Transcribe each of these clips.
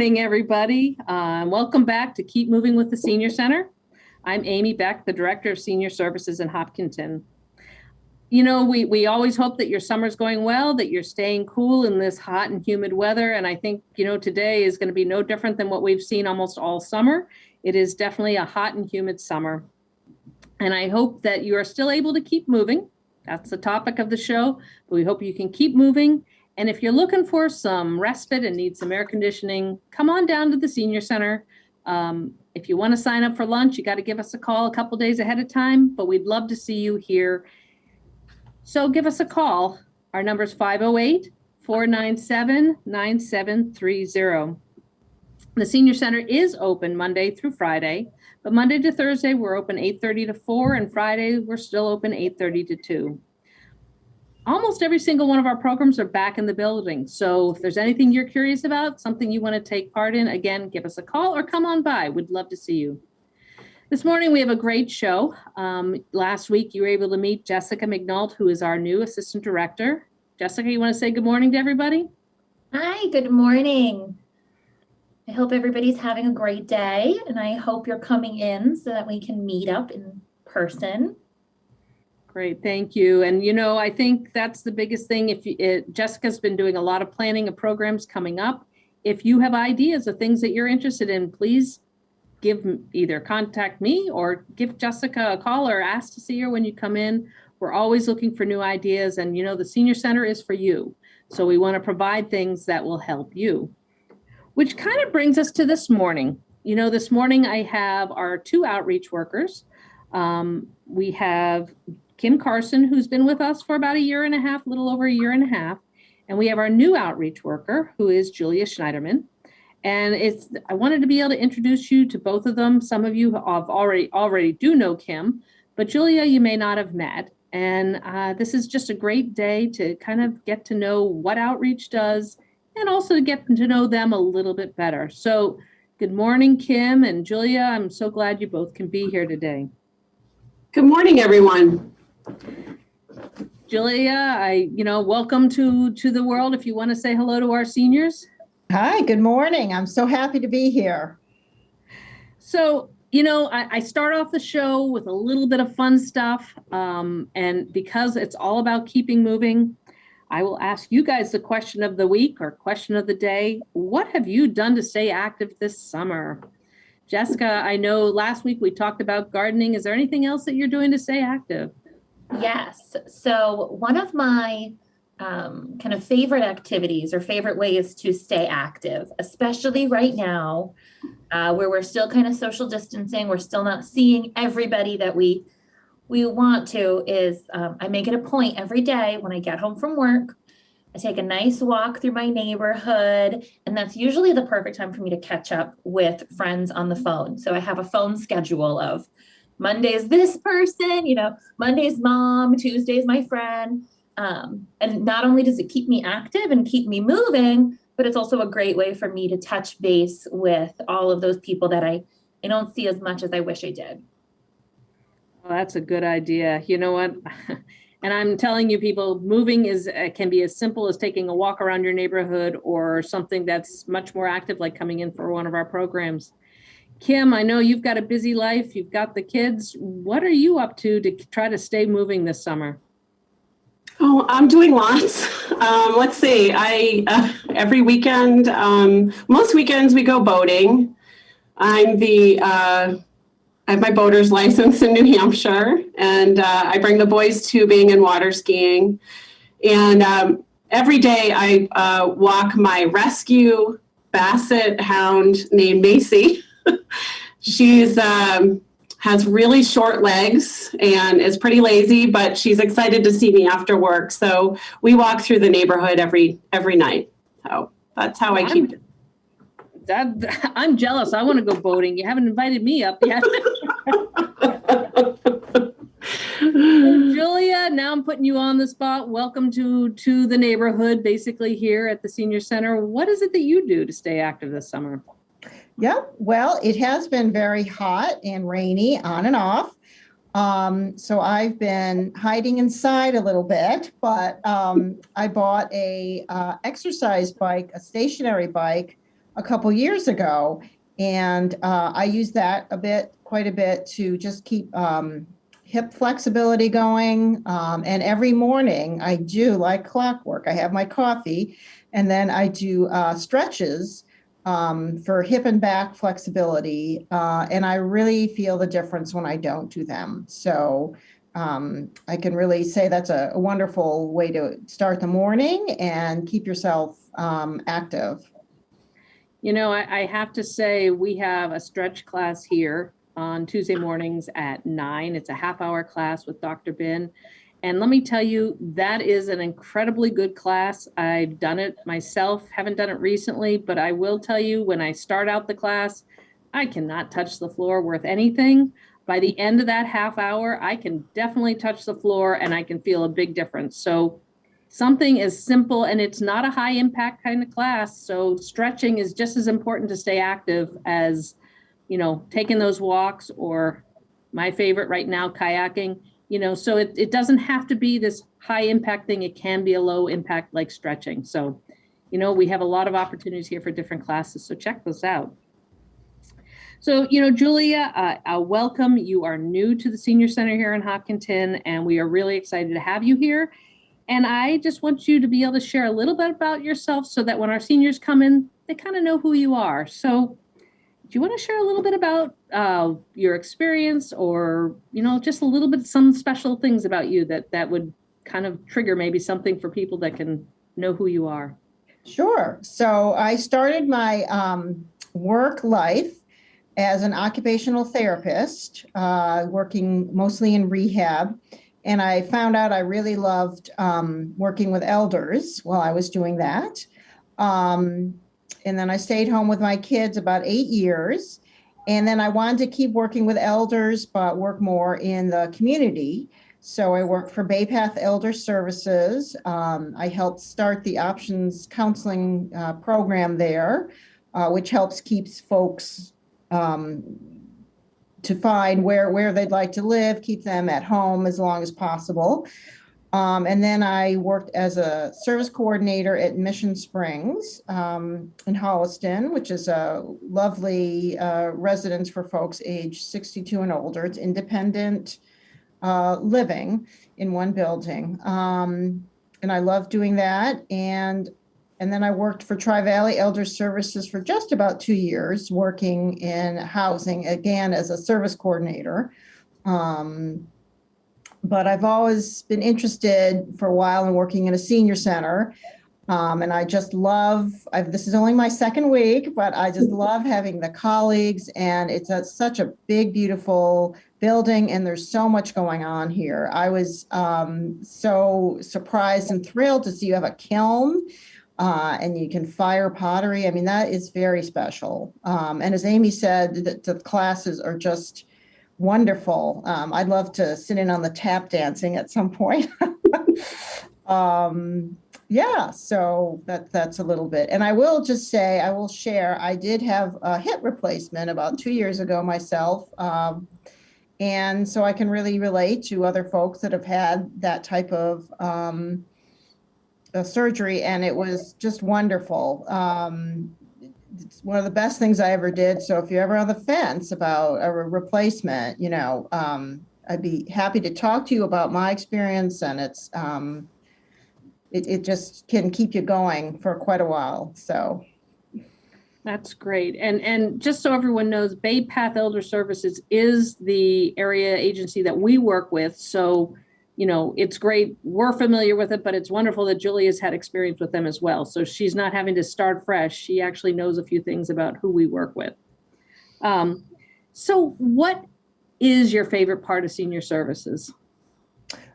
morning, everybody. Welcome back to Keep Moving with the Senior Center. I'm Amy Beck, the Director of Senior Services in Hopkinton. You know, we always hope that your summer's going well, that you're staying cool in this hot and humid weather. And I think, today is going to be no different than what we've seen almost all summer. It is definitely a hot and humid summer. And I hope that you are still able to keep moving. That's the topic of the show. But we hope you can keep moving. And if you're looking for some respite and need some air conditioning, come on down to the Senior Center. If you want to sign up for lunch, you got to give us a call a couple days ahead of time, but we'd love to see you here. So give us a call. Our number is 508-497-9730. The Senior Center is open Monday through Friday, but Monday to Thursday, we're open 8:30 to 4, and Friday, we're still open 8:30 to 2. Almost every single one of our programs are back in the building. So if there's anything you're curious about, something you want to take part in, again, give us a call or come on by. We'd love to see you. This morning, we have a great show. Last week, you were able to meet Jessica McNult, who is our new Assistant Director. Jessica, you want to say good morning to everybody? Hi, good morning. I hope everybody's having a great day, and I hope you're coming in so that we can meet up in person. Great, thank you. And I think that's the biggest thing. Jessica's been doing a lot of planning of programs coming up. If you have ideas of things that you're interested in, please either contact me or give Jessica a call or ask to see her when you come in. We're always looking for new ideas, and the Senior Center is for you. So we want to provide things that will help you. Which kind of brings us to this morning. This morning I have our 2 outreach workers. We have Kim Carson, who's been with us for about a year and a half, little over a year and a half. And we have our new outreach worker, who is Julia Schneiderman. And I wanted to be able to introduce you to both of them. Some of you have already do know Kim, but Julia, you may not have met. And this is just a great day to kind of get to know what outreach does and also to get to know them a little bit better. So good morning, Kim and Julia. I'm so glad you both can be here today. Good morning, everyone. Julia, welcome to the world. If you want to say hello to our seniors. Hi, good morning. I'm so happy to be here. So, I start off the show with a little bit of fun stuff. And because it's all about keeping moving, I will ask you guys the question of the week or question of the day. What have you done to stay active this summer? Jessica, I know last week we talked about gardening. Is there anything else that you're doing to stay active? Yes. So one of my kind of favorite activities or favorite ways to stay active, especially right now, where we're still kind of social distancing, we're still not seeing everybody that we want to, is I make it a point every day when I get home from work. I take a nice walk through my neighborhood, and that's usually the perfect time for me to catch up with friends on the phone. So I have a phone schedule of Monday's this person, Monday's mom, Tuesday's my friend. And not only does it keep me active and keep me moving, but it's also a great way for me to touch base with all of those people that I don't see as much as I wish I did. Well, that's a good idea. You know what? And I'm telling you, people, moving can be as simple as taking a walk around your neighborhood or something that's much more active, like coming in for one of our programs. Kim, I know you've got a busy life. You've got the kids. What are you up to try to stay moving this summer? Oh, I'm doing lots. Let's see. Every weekend, most weekends we go boating. I have my boater's license in New Hampshire, and I bring the boys tubing and water skiing. And every day I walk my rescue basset hound named Macy. She's has really short legs and is pretty lazy, but she's excited to see me after work. So we walk through the neighborhood every night. So that's how I keep it. I'm jealous. I want to go boating. You haven't invited me up yet. Julia, now I'm putting you on the spot. Welcome to the neighborhood, basically here at the Senior Center. What is it that you do to stay active this summer? Yeah, well, it has been very hot and rainy on and off. So I've been hiding inside a little bit, but I bought a exercise bike, a stationary bike, a couple years ago. And I use that quite a bit to just keep hip flexibility going. And every morning I do like clockwork. I have my coffee and then I do stretches for hip and back flexibility. And I really feel the difference when I don't do them. So I can really say that's a wonderful way to start the morning and keep yourself active. You know, I have to say, we have a stretch class here on Tuesday mornings at 9. It's a half-hour class with Dr. Bin. And let me tell you, that is an incredibly good class. I've done it myself, haven't done it recently, but I will tell you, when I start out the class, I cannot touch the floor worth anything. By the end of that half hour, I can definitely touch the floor and I can feel a big difference. So something as simple, and it's not a high impact kind of class. So stretching is just as important to stay active as, you know, taking those walks, or my favorite right now, kayaking, you know, so it doesn't have to be this high impact thing. It can be a low impact like stretching. So, you know, we have a lot of opportunities here for different classes. So check those out. So, you know, Julia, welcome. You are new to the Senior Center here in Hopkinton, and we are really excited to have you here. And I just want you to be able to share a little bit about yourself so that when our seniors come in, they kind of know who you are. So do you want to share a little bit about your experience, or, you know, just a little bit, some special things about you that would kind of trigger maybe something for people that can know who you are? Sure. So I started my work life as an occupational therapist, working mostly in rehab. And I found out I really loved working with elders while I was doing that. And then I stayed home with my kids about 8 years. And then I wanted to keep working with elders, but work more in the community. So I worked for Bay Path Elder Services. I helped start the Options Counseling program there, which helps keeps folks to find where they'd like to live, keep them at home as long as possible. And then I worked as a service coordinator at Mission Springs in Holliston, which is a lovely residence for folks age 62 and older. It's independent living in one building. And I love doing that. And then I worked for Tri-Valley Elder Services for just about 2 years, working in housing, again, as a service coordinator. But I've always been interested for a while in working in a senior center. And I just love, this is only my second week, but I just love having the colleagues, and it's such a big, beautiful building, and there's so much going on here. I was so surprised and thrilled to see you have a kiln. And you can fire pottery. I mean, that is very special. And as Amy said, the classes are just wonderful. I'd love to sit in on the tap dancing at some point. Yeah, so that's a little bit. And I will just say, I will share, I did have a hip replacement about 2 years ago myself. And so I can really relate to other folks that have had that type of surgery, and it was just wonderful. It's one of the best things I ever did. So if you're ever on the fence about a replacement, you know, I'd be happy to talk to you about my experience, and it just can keep you going for quite a while. So That's great. And just so everyone knows, Bay Path Elder Services is the area agency that we work with. So, you know, it's great. We're familiar with it, but it's wonderful that Julia's had experience with them as well. So she's not having to start fresh. She actually knows a few things about who we work with. So what is your favorite part of senior services?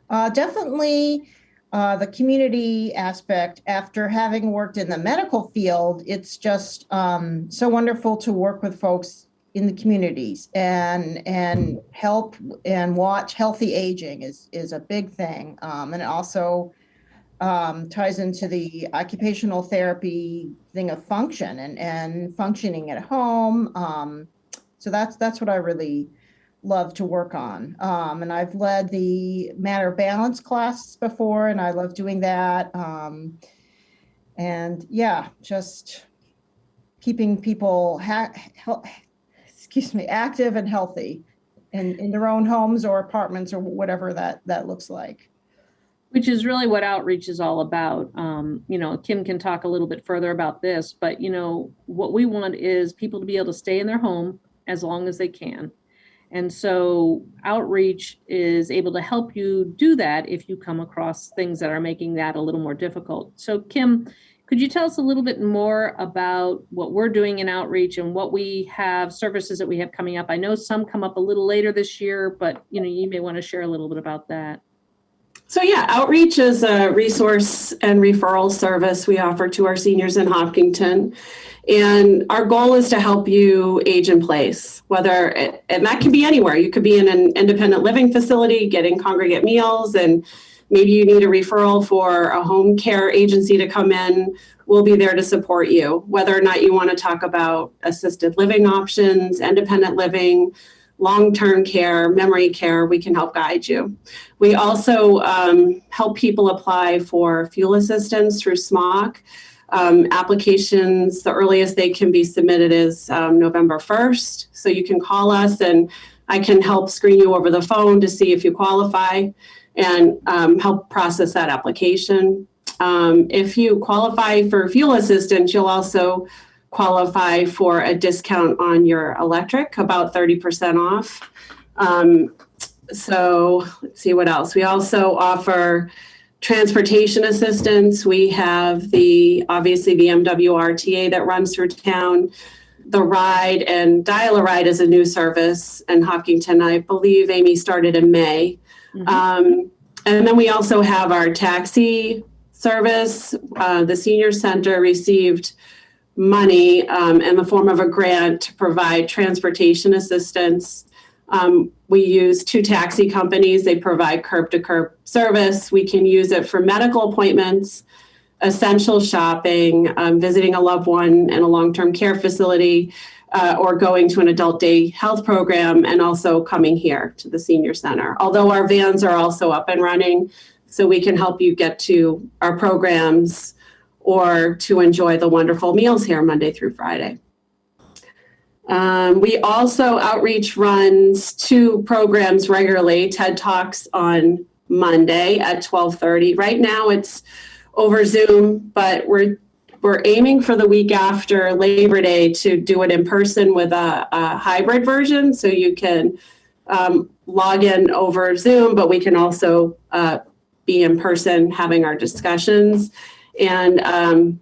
Definitely the community aspect. After having worked in the medical field, it's just so wonderful to work with folks in the communities and help and watch healthy aging is a big thing. And it also ties into the occupational therapy thing of function and functioning at home. So that's what I really love to work on. And I've led the Matter Balance class before, and I love doing that. And yeah, just keeping people active and healthy in their own homes or apartments or whatever that looks like. Which is really what outreach is all about. Kim can talk a little bit further about this, but what we want is people to be able to stay in their home as long as they can. And so outreach is able to help you do that if you come across things that are making that a little more difficult. So Kim, could you tell us a little bit more about what we're doing in outreach and what we have, services that we have coming up? I know some come up a little later this year, but you may want to share a little bit about that. So yeah, outreach is a resource and referral service we offer to our seniors in Hopkinton. And our goal is to help you age in place, and that can be anywhere. You could be in an independent living facility, getting congregate meals, and maybe you need a referral for a home care agency to come in. We'll be there to support you, whether or not you want to talk about assisted living options, independent living, long-term care, memory care, we can help guide you. We also help people apply for fuel assistance through SMOC. Applications, the earliest they can be submitted is November 1st. So you can call us and I can help screen you over the phone to see if you qualify and help process that application. If you qualify for fuel assistance, you'll also qualify for a discount on your electric, about 30% off. So let's see what else. We also offer transportation assistance. We have obviously the MWRTA that runs through town. The Ride and Dial-A-Ride is a new service in Hopkinton. I believe Amy started in May. Mm-hmm. And then we also have our taxi service. The senior center received money in the form of a grant to provide transportation assistance. We use 2 taxi companies. They provide curb-to-curb service. We can use it for medical appointments, essential shopping, visiting a loved one in a long-term care facility, or going to an adult day health program, and also coming here to the senior center. Although our vans are also up and running, so we can help you get to our programs or to enjoy the wonderful meals here Monday through Friday. We also, outreach runs 2 programs regularly, TED Talks on Monday at 12:30. Right now it's over Zoom, but we're aiming for the week after Labor Day to do it in person with a hybrid version. So you can log in over Zoom, but we can also be in person having our discussions. And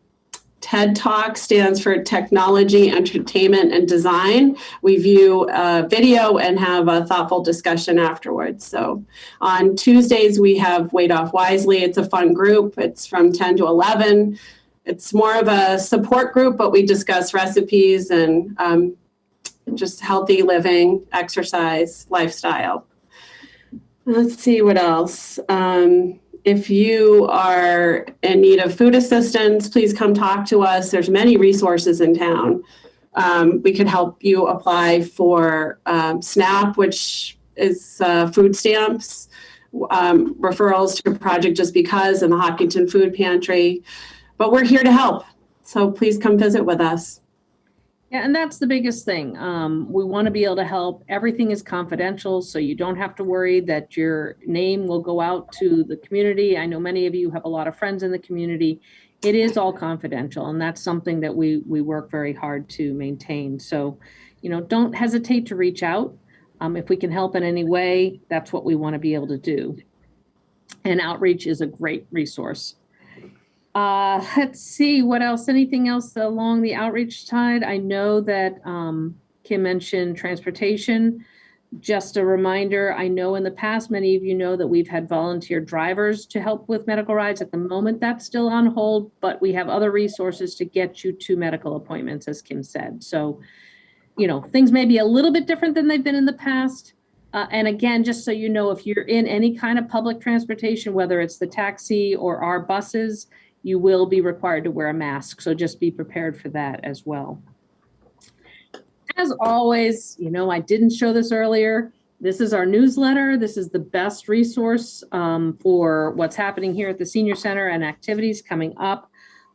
TED Talk stands for Technology, Entertainment, and Design. We view video and have a thoughtful discussion afterwards. So on Tuesdays, we have Weight Off Wisely. It's a fun group. It's from 10 to 11. It's more of a support group, but we discuss recipes and just healthy living, exercise, lifestyle. Let's see what else. If you are in need of food assistance, please come talk to us. There's many resources in town. We could help you apply for SNAP, which is food stamps, referrals to Project Just Because and the Hopkinton Food Pantry. But we're here to help. So please come visit with us. Yeah, and that's the biggest thing. We want to be able to help. Everything is confidential, so you don't have to worry that your name will go out to the community. I know many of you have a lot of friends in the community. It is all confidential, and that's something that we work very hard to maintain. So, don't hesitate to reach out. If we can help in any way, that's what we want to be able to do. And outreach is a great resource. Let's see what else. Anything else along the outreach side? I know that Kim mentioned transportation. Just a reminder, I know in the past, many of you know that we've had volunteer drivers to help with medical rides. At the moment, that's still on hold, but we have other resources to get you to medical appointments, as Kim said. So, things may be a little bit different than they've been in the past. And again, just so you know, if you're in any kind of public transportation, whether it's the taxi or our buses, you will be required to wear a mask. So just be prepared for that as well. As always, I didn't show this earlier. This is our newsletter. This is the best resource for what's happening here at the Senior Center and activities coming up.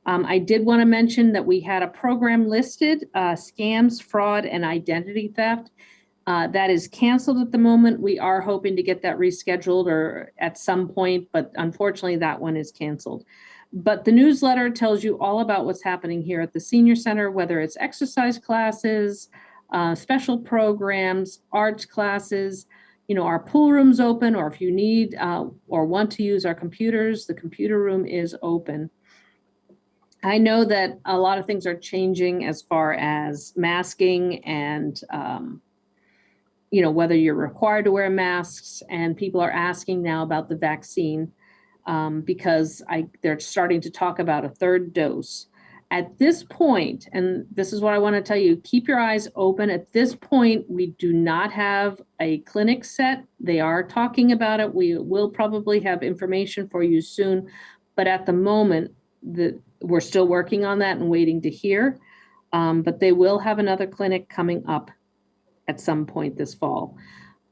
I did want to mention that we had a program listed, scams, fraud, and identity theft. That is canceled at the moment. We are hoping to get that rescheduled or at some point, but unfortunately that one is canceled. But the newsletter tells you all about what's happening here at the Senior Center, whether it's exercise classes, special programs, arts classes, our pool room's open, or if you need or want to use our computers, the computer room is open. I know that a lot of things are changing as far as masking and, whether you're required to wear masks, and people are asking now about the vaccine because they're starting to talk about a third dose. At this point, and this is what I want to tell you, keep your eyes open. At this point, we do not have a clinic set. They are talking about it. We will probably have information for you soon. But at the moment, we're still working on that and waiting to hear. But they will have another clinic coming up at some point this fall.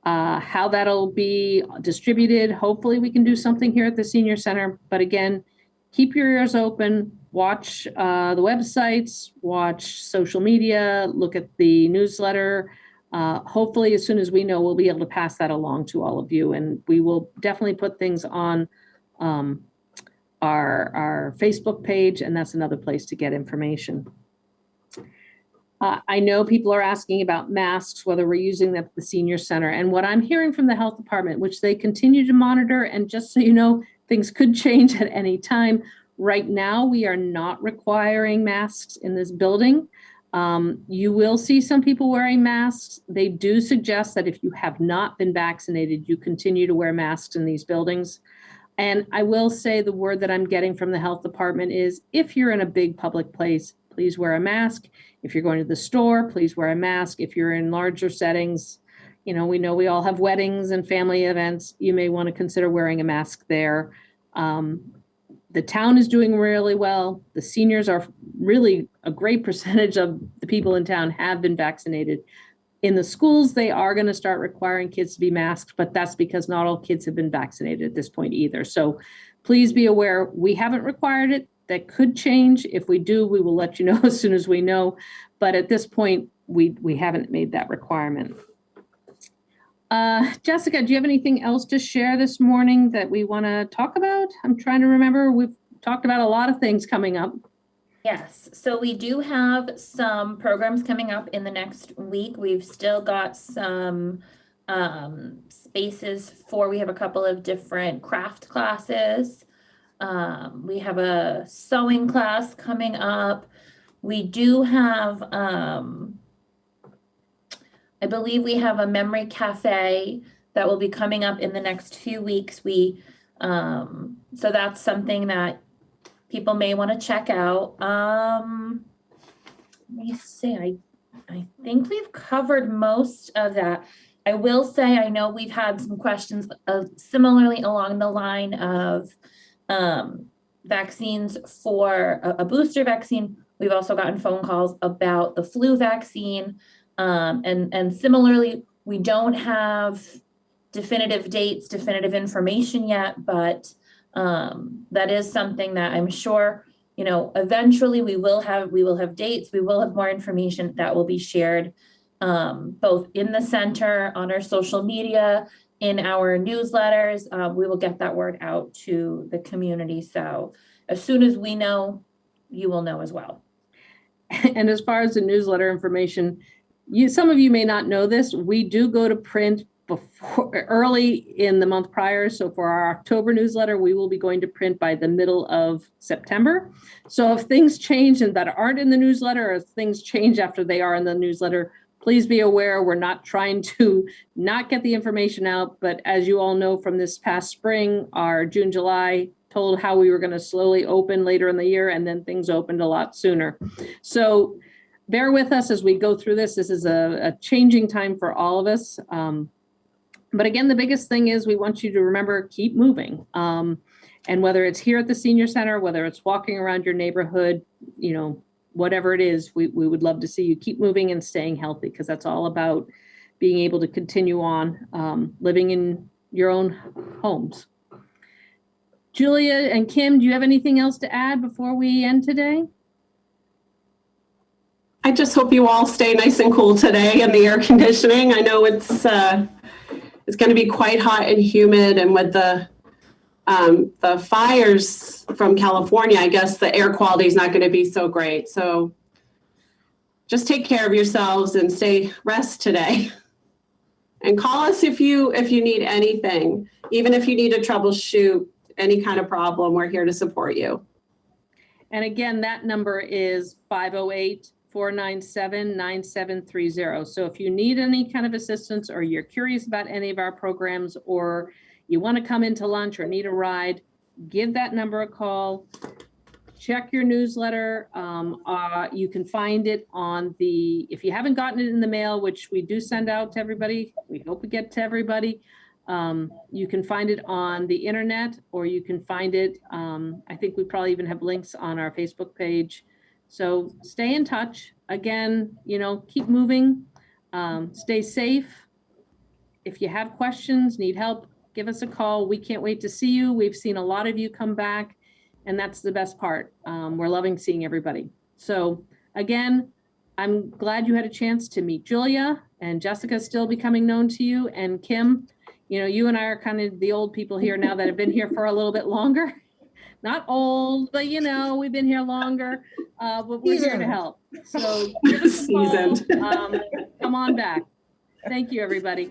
How that'll be distributed, hopefully we can do something here at the Senior Center. But again, keep your ears open, watch the websites, watch social media, look at the newsletter. Hopefully, as soon as we know, we'll be able to pass that along to all of you. And we will definitely put things on our Facebook page, and that's another place to get information. I know people are asking about masks, whether we're using them at the Senior Center. And what I'm hearing from the health department, which they continue to monitor, and just so you know, things could change at any time. Right now, we are not requiring masks in this building. You will see some people wearing masks. They do suggest that if you have not been vaccinated, you continue to wear masks in these buildings. And I will say the word that I'm getting from the health department is if you're in a big public place, please wear a mask. If you're going to the store, please wear a mask. If you're in larger settings, we know we all have weddings and family events. You may want to consider wearing a mask there. The town is doing really well. The seniors are really a great percentage of the people in town have been vaccinated. In the schools, they are going to start requiring kids to be masked, but that's because not all kids have been vaccinated at this point either. So please be aware, we haven't required it. That could change. If we do, we will let you know as soon as we know. But at this point, we haven't made that requirement. Jessica, do you have anything else to share this morning that we want to talk about? I'm trying to remember. We've talked about a lot of things coming up. Yes, so we do have some programs coming up in the next week. We've still got some spaces we have a couple of different craft classes. We have a sewing class coming up. We do have, I believe we have a memory cafe that will be coming up in the next few weeks. So that's something that people may want to check out. Let me see, I think we've covered most of that. I will say, I know we've had some questions similarly along the line of vaccines for a booster vaccine. We've also gotten phone calls about the flu vaccine. And similarly, we don't have definitive dates, definitive information yet, but that is something that I'm sure, eventually we will have dates, we will have more information that will be shared both in the center, on our social media, in our newsletters. We will get that word out to the community. So as soon as we know, you will know as well. And as far as the newsletter information, some of you may not know this. We do go to print early in the month prior. So for our October newsletter, we will be going to print by the middle of September. So if things change and that aren't in the newsletter, or if things change after they are in the newsletter, please be aware we're not trying to not get the information out. But as you all know from this past spring, our June, July told how we were going to slowly open later in the year, and then things opened a lot sooner. So bear with us as we go through this. This is a changing time for all of us. But again, the biggest thing is we want you to remember, keep moving. And whether it's here at the Senior Center, whether it's walking around your neighborhood, whatever it is, we would love to see you keep moving and staying healthy, because that's all about being able to continue on living in your own homes. Julia and Kim, do you have anything else to add before we end today? I just hope you all stay nice and cool today in the air conditioning. I know it's going to be quite hot and humid, and with the fires from California, I guess the air quality is not going to be so great. So just take care of yourselves and rest today. And call us if you need anything, even if you need to troubleshoot any kind of problem. We're here to support you. And again, that number is 508-497-9730. So if you need any kind of assistance, or you're curious about any of our programs, or you want to come into lunch or need a ride, give that number a call. Check your newsletter. You can find it on if you haven't gotten it in the mail, which we do send out to everybody, we hope we get to everybody. You can find it on the internet, or you can find it, I think we probably even have links on our Facebook page. So stay in touch. Again, keep moving, stay safe. If you have questions, need help, give us a call. We can't wait to see you. We've seen a lot of you come back, and that's the best part. We're loving seeing everybody. So again, I'm glad you had a chance to meet Julia, and Jessica's still becoming known to you, and Kim. You and I are kind of the old people here now that have been here for a little bit longer. Not old, but we've been here longer, but we're here to help. So give us a call. Come on back. Thank you, everybody.